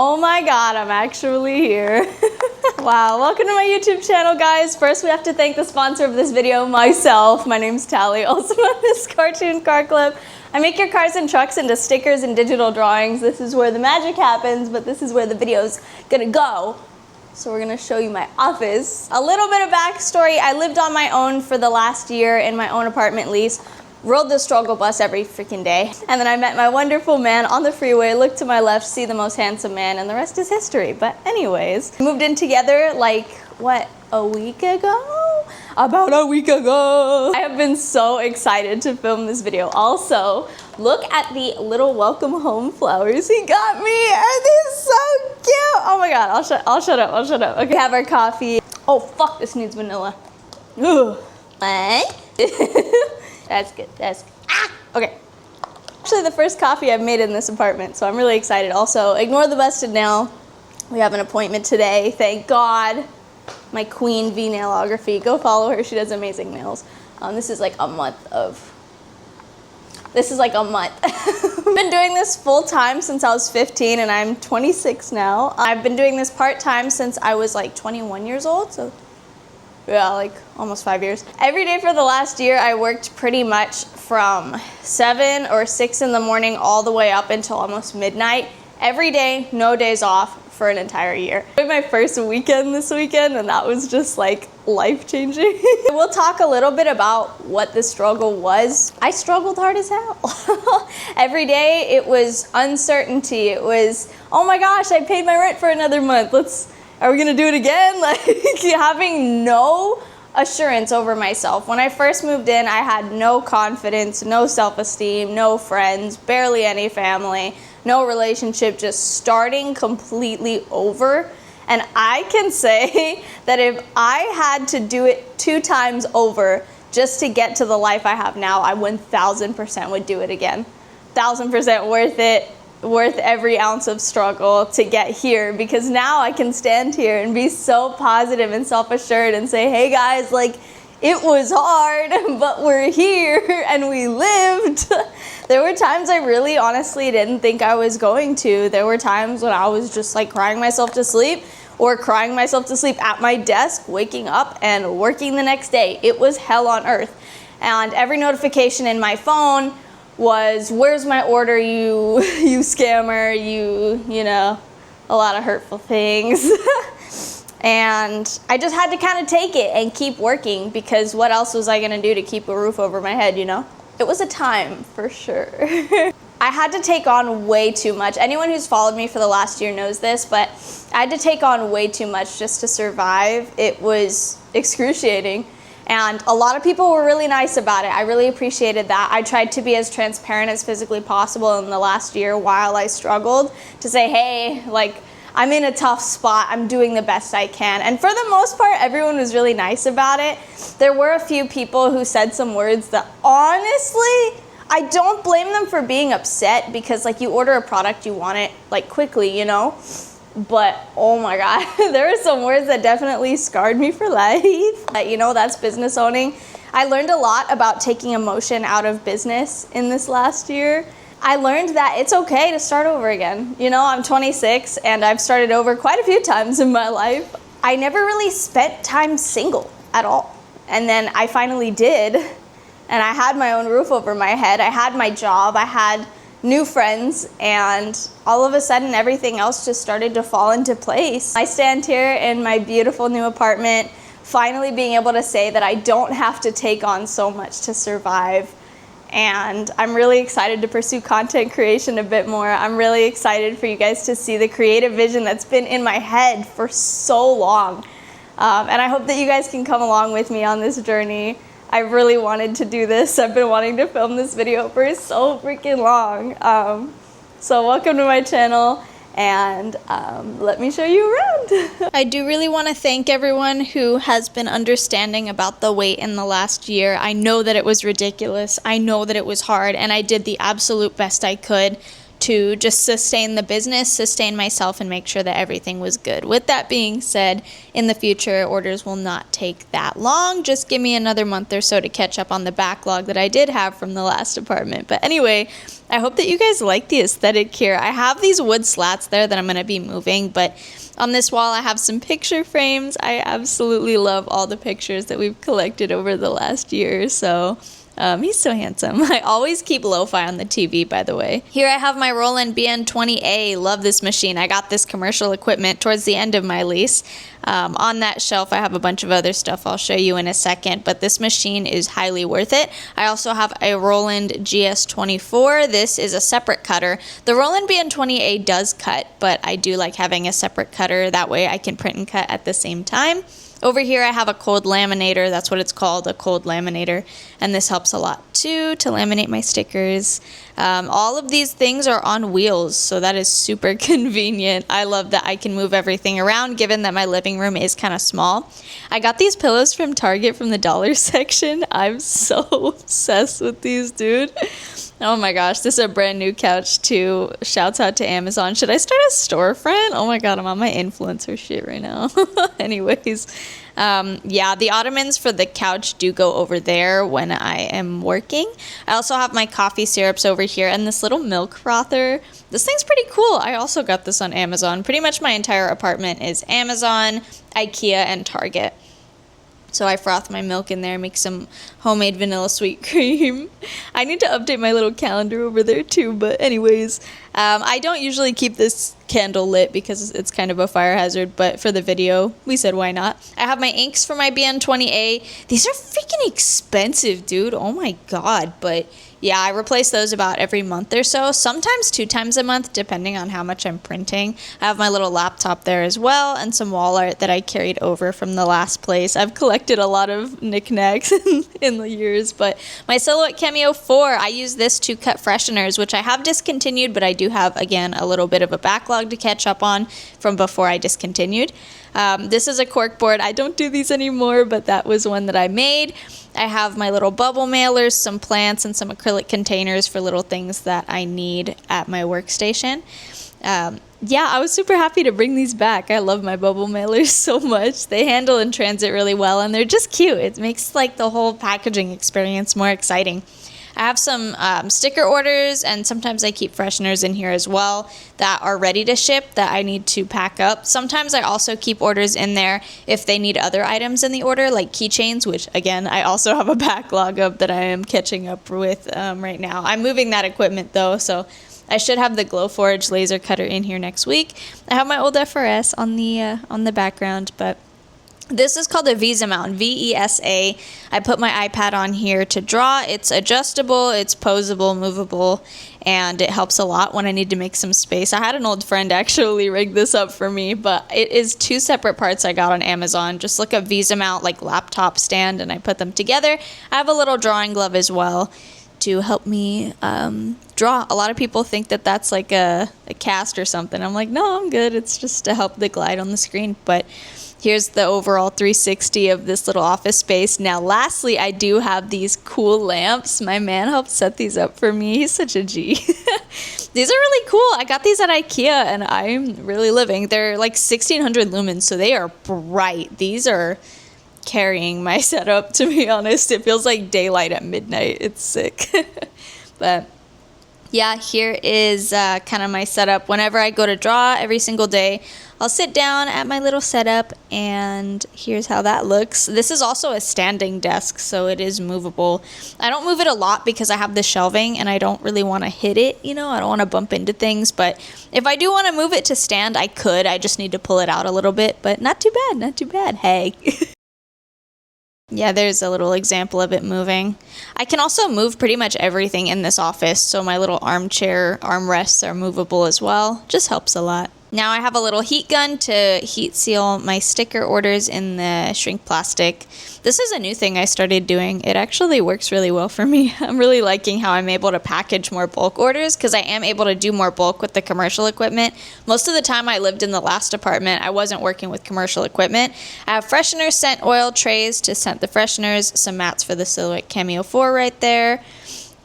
Oh my god, I'm actually here. Wow, welcome to my YouTube channel, guys. First, we have to thank the sponsor of this video, myself. My name's Tally, also known as Cartoon Car Clip. I make your cars and trucks into stickers and digital drawings. This is where the magic happens, but this is where the video's gonna go. So we're gonna show you my office. A little bit of backstory. I lived on my own for the last year in my own apartment lease. Rode the struggle bus every freaking day. And then I met my wonderful man on the freeway, looked to my left, see the most handsome man, and the rest is history. But anyways, we moved in together like, what, a week ago? About a week ago. I have been so excited to film this video. Also, look at the little welcome home flowers he got me. Are they so cute? Oh my god, I'll shut up. Okay, have our coffee. Oh fuck, this needs vanilla. Ugh. What? That's good, that's good. Ah! Okay. Actually the first coffee I've made in this apartment, so I'm really excited. Also, ignore the busted nail. We have an appointment today, thank God. My queen V nailography, go follow her, she does amazing nails. This is like a month. I've been doing this full time since I was 15 and I'm 26 now. I've been doing this part time since I was like 21 years old, so yeah, like almost 5 years. Every day for the last year, I worked pretty much from 7 or 6 in the morning all the way up until almost midnight. Every day, no days off for an entire year. I had my first weekend this weekend and that was just like life-changing. We'll talk a little bit about what the struggle was. I struggled hard as hell. Every day it was uncertainty. It was, oh my gosh, I paid my rent for another month. Are we gonna do it again? Like having no assurance over myself. When I first moved in, I had no confidence, no self-esteem, no friends, barely any family, no relationship, just starting completely over. And I can say that if I had to do it 2 times over just to get to the life I have now, I 1000% would do it again. 1000% worth it. Worth every ounce of struggle to get here, because now I can stand here and be so positive and self-assured and say, hey guys, like it was hard, but we're here and we lived. There were times I really honestly didn't think I was going to. There were times when I was just like crying myself to sleep or crying myself to sleep at my desk, waking up and working the next day. It was hell on earth. And every notification in my phone was, where's my order, you scammer, you know, a lot of hurtful things. And I just had to kind of take it and keep working, because what else was I gonna do to keep a roof over my head, you know? It was a time, for sure. I had to take on way too much. Anyone who's followed me for the last year knows this, but I had to take on way too much just to survive. It was excruciating. And a lot of people were really nice about it. I really appreciated that. I tried to be as transparent as physically possible in the last year while I struggled, to say, hey, like, I'm in a tough spot. I'm doing the best I can. And for the most part, everyone was really nice about it. There were a few people who said some words that honestly, I don't blame them for being upset, because like you order a product, you want it like quickly, you know? But oh my god, there are some words that definitely scarred me for life. You know, that's business owning. I learned a lot about taking emotion out of business in this last year. I learned that it's okay to start over again. You know, I'm 26 and I've started over quite a few times in my life. I never really spent time single at all. And then I finally did. And I had my own roof over my head. I had my job. I had new friends, and all of a sudden everything else just started to fall into place. I stand here in my beautiful new apartment, finally being able to say that I don't have to take on so much to survive. And I'm really excited to pursue content creation a bit more. I'm really excited for you guys to see the creative vision that's been in my head for so long. And I hope that you guys can come along with me on this journey. I really wanted to do this. I've been wanting to film this video for so freaking long. So welcome to my channel, and let me show you around. I do really want to thank everyone who has been understanding about the wait in the last year. I know that it was ridiculous. I know that it was hard, and I did the absolute best I could to just sustain the business, sustain myself, and make sure that everything was good. With that being said, in the future, orders will not take that long. Just give me another month or so to catch up on the backlog that I did have from the last apartment. But anyway, I hope that you guys like the aesthetic here. I have these wood slats there that I'm going to be moving, but on this wall I have some picture frames. I absolutely love all the pictures that we've collected over the last year or so. He's so handsome. I always keep lo-fi on the TV, by the way. Here I have my Roland BN20A. Love this machine. I got this commercial equipment towards the end of my lease. On that shelf, I have a bunch of other stuff I'll show you in a second, but this machine is highly worth it. I also have a Roland GS24. This is a separate cutter. The Roland BN20A does cut, but I do like having a separate cutter. That way I can print and cut at the same time. Over here I have a cold laminator. That's what it's called, a cold laminator, and this helps a lot too to laminate my stickers. All of these things are on wheels, so that is super convenient. I love that I can move everything around given that my living room is kind of small. I got these pillows from Target from the dollar section. I'm so obsessed with these, dude. Oh my gosh, this is a brand new couch too. Shouts out to Amazon. Should I start a storefront? Oh my god, I'm on my influencer shit right now. Anyways, yeah, the ottomans for the couch do go over there when I am working. I also have my coffee syrups over here and this little milk frother. This thing's pretty cool. I also got this on Amazon. Pretty much my entire apartment is Amazon, IKEA, and Target. So I froth my milk in there, make some homemade vanilla sweet cream. I need to update my little calendar over there too, but anyways, I don't usually keep this candle lit because it's kind of a fire hazard, but for the video, we said why not. I have my inks for my BN20A. These are freaking expensive, dude. Oh my god, but yeah, I replace those about every month or so, sometimes 2 times a month, depending on how much I'm printing. I have my little laptop there as well, and some wall art that I carried over from the last place. I've collected a lot of knickknacks in the years, but my Silhouette Cameo 4, I use this to cut fresheners, which I have discontinued, but I do have, again, a little bit of a backlog to catch up on from before I discontinued. This is a cork board. I don't do these anymore, but that was one that I made. I have my little bubble mailers, some plants, and some acrylic containers for little things that I need at my workstation. Yeah, I was super happy to bring these back. I love my bubble mailers so much. They handle in transit really well, and they're just cute. It makes like the whole packaging experience more exciting. I have some sticker orders, and sometimes I keep fresheners in here as well that are ready to ship that I need to pack up. Sometimes I also keep orders in there if they need other items in the order, like keychains, which again, I also have a backlog of that I am catching up with right now. I'm moving that equipment though, so I should have the Glowforge laser cutter in here next week. I have my old FRS on the background, but this is called a Visa mount, V-E-S-A. I put my iPad on here to draw. It's adjustable, it's posable, movable, and it helps a lot when I need to make some space. I had an old friend actually rig this up for me, but it is 2 separate parts I got on Amazon. Just look up Visa mount, like laptop stand, and I put them together. I have a little drawing glove as well to help me draw. A lot of people think that that's like a cast or something. I'm like, no, I'm good. It's just to help the glide on the screen, but here's the overall 360 of this little office space. Now, lastly, I do have these cool lamps. My man helped set these up for me. He's such a G. These are really cool. I got these at IKEA, and I'm really living. They're like 1600 lumens, so they are bright. These are carrying my setup, to be honest. It feels like daylight at midnight. It's sick. But yeah, here is kind of my setup. Whenever I go to draw every single day, I'll sit down at my little setup, and here's how that looks. This is also a standing desk, so it is movable. I don't move it a lot because I have the shelving, and I don't really want to hit it, you know? I don't want to bump into things, but if I do want to move it to stand, I could. I just need to pull it out a little bit, but not too bad, not too bad. Hey. Yeah, there's a little example of it moving. I can also move pretty much everything in this office, so my little armchair armrests are movable as well. Just helps a lot. Now I have a little heat gun to heat seal my sticker orders in the shrink plastic. This is a new thing I started doing. It actually works really well for me. I'm really liking how I'm able to package more bulk orders because I am able to do more bulk with the commercial equipment. Most of the time I lived in the last apartment, I wasn't working with commercial equipment. I have freshener scent oil trays to scent the fresheners, some mats for the Silhouette Cameo 4 right there.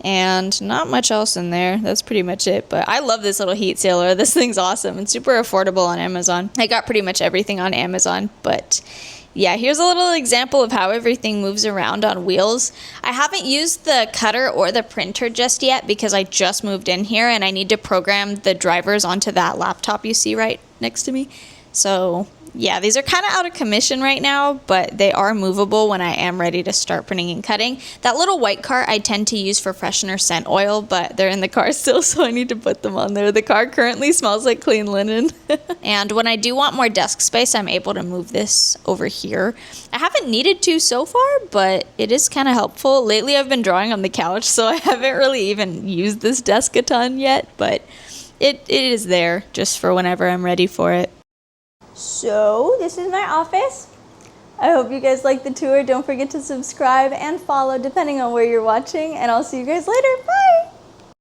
And not much else in there. That's pretty much it. But I love this little heat sealer. This thing's awesome. It's super affordable on Amazon. I got pretty much everything on Amazon. But yeah, here's a little example of how everything moves around on wheels. I haven't used the cutter or the printer just yet because I just moved in here and I need to program the drivers onto that laptop you see right next to me. So yeah, these are kind of out of commission right now, but they are movable when I am ready to start printing and cutting. That little white cart I tend to use for freshener scent oil, but they're in the car still, so I need to put them on there. The car currently smells like clean linen. And when I do want more desk space, I'm able to move this over here. I haven't needed to so far, but it is kind of helpful. Lately I've been drawing on the couch, so I haven't really even used this desk a ton yet, but it is there just for whenever I'm ready for it. So this is my office. I hope you guys like the tour. Don't forget to subscribe and follow depending on where you're watching, and I'll see you guys later. Bye!